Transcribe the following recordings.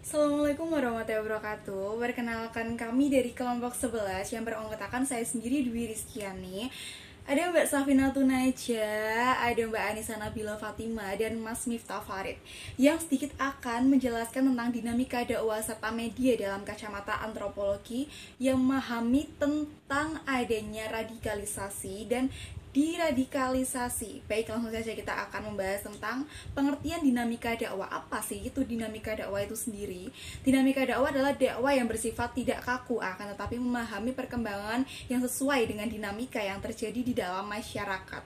Assalamualaikum warahmatullahi wabarakatuh. Perkenalkan kami dari kelompok 11 yang beranggotakan saya sendiri Dwi Rizkyani. Ada Mbak Safina Tunaja, ada Mbak Anissa Nabila Fatima, dan Mas Miftah Farid yang sedikit akan menjelaskan tentang dinamika dakwah serta media dalam kacamata antropologi yang memahami tentang adanya radikalisasi dan diradikalisasi. Baik, langsung saja kita akan membahas tentang pengertian dinamika dakwah. Apa sih itu dinamika dakwah itu sendiri? Dinamika dakwah adalah dakwah yang bersifat tidak kaku, akan tetapi memahami perkembangan yang sesuai dengan dinamika yang terjadi di dalam masyarakat.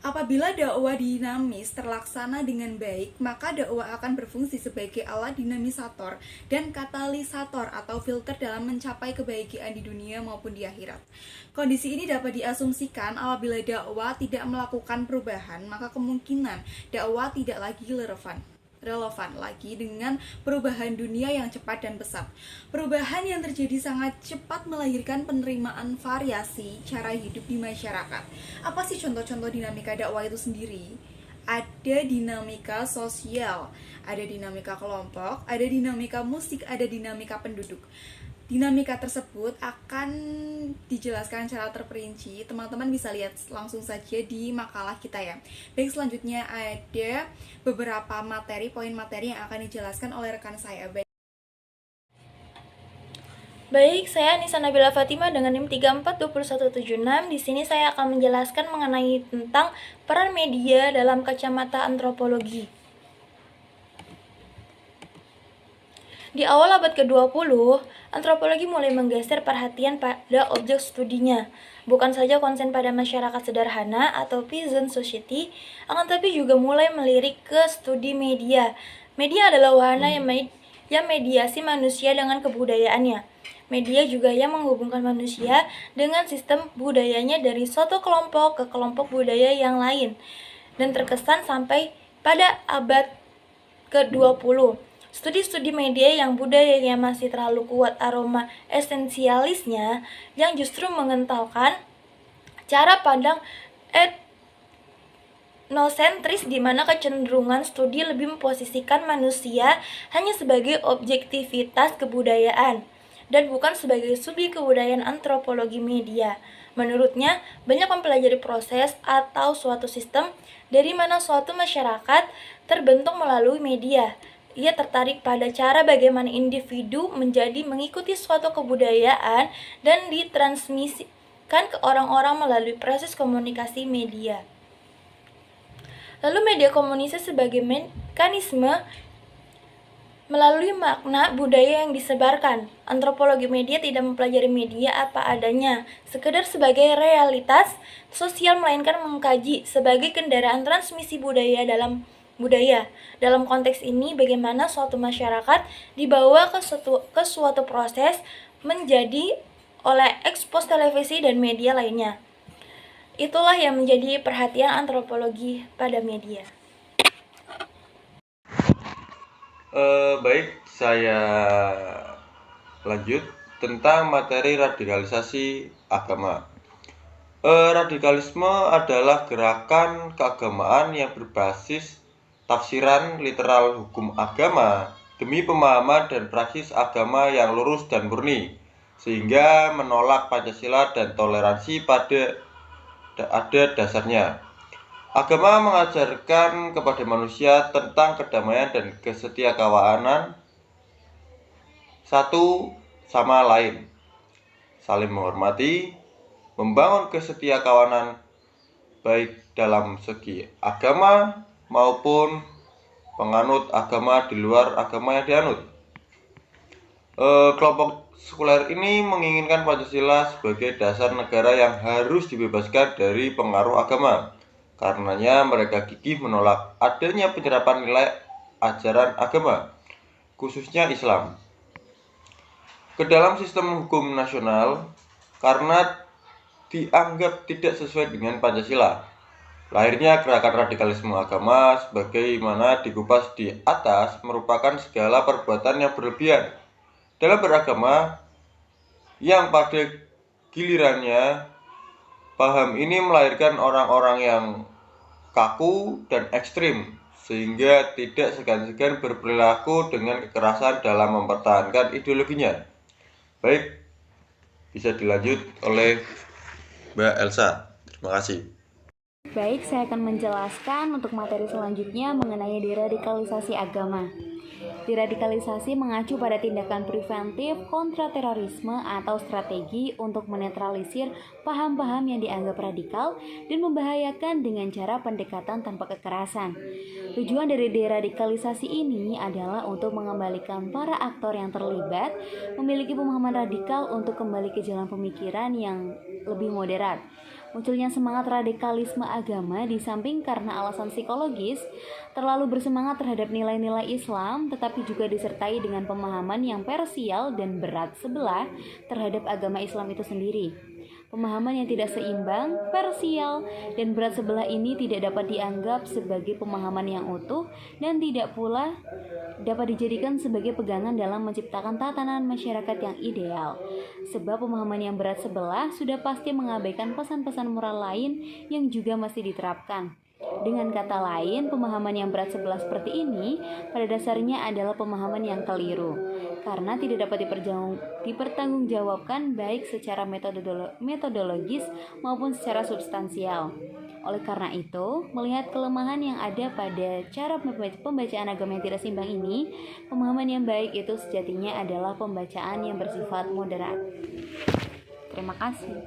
Apabila dakwah dinamis terlaksana dengan baik, maka dakwah akan berfungsi sebagai alat dinamisator dan katalisator atau filter dalam mencapai kebahagiaan di dunia maupun di akhirat. Kondisi ini dapat diasumsikan apabila dakwah tidak melakukan perubahan, maka kemungkinan dakwah tidak lagi relevan lagi dengan perubahan dunia yang cepat dan pesat. Perubahan yang terjadi sangat cepat melahirkan penerimaan variasi cara hidup di masyarakat. Apa sih contoh-contoh dinamika dakwah itu sendiri? Ada dinamika sosial, ada dinamika kelompok, ada dinamika musik, ada dinamika penduduk. Dinamika tersebut akan dijelaskan secara terperinci. Teman-teman bisa lihat langsung saja di makalah kita ya. Baik, selanjutnya ada beberapa poin materi yang akan dijelaskan oleh rekan saya. Baik, saya Anissa Nabila Fatima dengan NIM 342176. Di sini saya akan menjelaskan mengenai tentang peran media dalam kacamata antropologi. Di awal abad ke-20, antropologi mulai menggeser perhatian pada objek studinya. Bukan saja konsen pada masyarakat sederhana atau peasant society, akan tetapi juga mulai melirik ke studi media. Media adalah wahana yang mediasi manusia dengan kebudayaannya. Media juga yang menghubungkan manusia dengan sistem budayanya dari suatu kelompok ke kelompok budaya yang lain. Dan terkesan sampai pada abad ke-20. Studi-studi media yang budayanya masih terlalu kuat aroma esensialisnya yang justru mengentalkan cara pandang etnosentris di mana kecenderungan studi lebih memposisikan manusia hanya sebagai objektivitas kebudayaan dan bukan sebagai subjek kebudayaan antropologi media. Menurutnya, banyak mempelajari proses atau suatu sistem dari mana suatu masyarakat terbentuk melalui media. Ia tertarik pada cara bagaimana individu menjadi mengikuti suatu kebudayaan dan ditransmisikan ke orang-orang melalui proses komunikasi media. Lalu media komunikasi sebagai mekanisme melalui makna budaya yang disebarkan. Antropologi media tidak mempelajari media apa adanya, sekedar sebagai realitas sosial, melainkan mengkaji sebagai kendaraan transmisi budaya. Dalam konteks ini, bagaimana suatu masyarakat dibawa ke suatu proses menjadi oleh ekspos televisi dan media lainnya. Itulah yang menjadi perhatian antropologi pada media. Baik, saya lanjut tentang materi radikalisasi agama. Radikalisme adalah gerakan keagamaan yang berbasis tafsiran literal hukum agama demi pemahaman dan praksis agama yang lurus dan murni, sehingga menolak Pancasila dan toleransi pada ada dasarnya. Agama mengajarkan kepada manusia tentang kedamaian dan kesetiakawanan satu sama lain, saling menghormati, membangun kesetiakawanan baik dalam segi agama maupun penganut agama di luar agama yang dianut. Kelompok sekuler ini menginginkan Pancasila sebagai dasar negara yang harus dibebaskan dari pengaruh agama. Karenanya mereka gigih menolak adanya penyerapan nilai ajaran agama, khususnya Islam, ke dalam sistem hukum nasional karena dianggap tidak sesuai dengan Pancasila. Lahirnya gerakan radikalisme agama sebagaimana dikupas di atas merupakan segala perbuatan yang berlebihan dalam beragama yang pada gilirannya paham ini melahirkan orang-orang yang kaku dan ekstrim sehingga tidak segan-segan berperilaku dengan kekerasan dalam mempertahankan ideologinya. Baik, bisa dilanjut oleh Mbak Elsa. Terima kasih. Baik, saya akan menjelaskan untuk materi selanjutnya mengenai deradikalisasi agama. Deradikalisasi mengacu pada tindakan preventif kontraterorisme atau strategi untuk menetralisir paham-paham yang dianggap radikal dan membahayakan dengan cara pendekatan tanpa kekerasan. Tujuan dari deradikalisasi ini adalah untuk mengembalikan para aktor yang terlibat memiliki pemahaman radikal untuk kembali ke jalan pemikiran yang lebih moderat. Munculnya semangat radikalisme agama di samping karena alasan psikologis, terlalu bersemangat terhadap nilai-nilai Islam, tetapi juga disertai dengan pemahaman yang parsial dan berat sebelah terhadap agama Islam itu sendiri. Pemahaman yang tidak seimbang, parsial, dan berat sebelah ini tidak dapat dianggap sebagai pemahaman yang utuh dan tidak pula dapat dijadikan sebagai pegangan dalam menciptakan tatanan masyarakat yang ideal. Sebab pemahaman yang berat sebelah sudah pasti mengabaikan pesan-pesan moral lain yang juga mesti diterapkan. Dengan kata lain, pemahaman yang berat sebelah seperti ini pada dasarnya adalah pemahaman yang keliru, karena tidak dapat dipertanggungjawabkan baik secara metodologis maupun secara substansial. Oleh karena itu, melihat kelemahan yang ada pada cara pembacaan agama yang tidak seimbang ini, pemahaman yang baik itu sejatinya adalah pembacaan yang bersifat moderat. Terima kasih.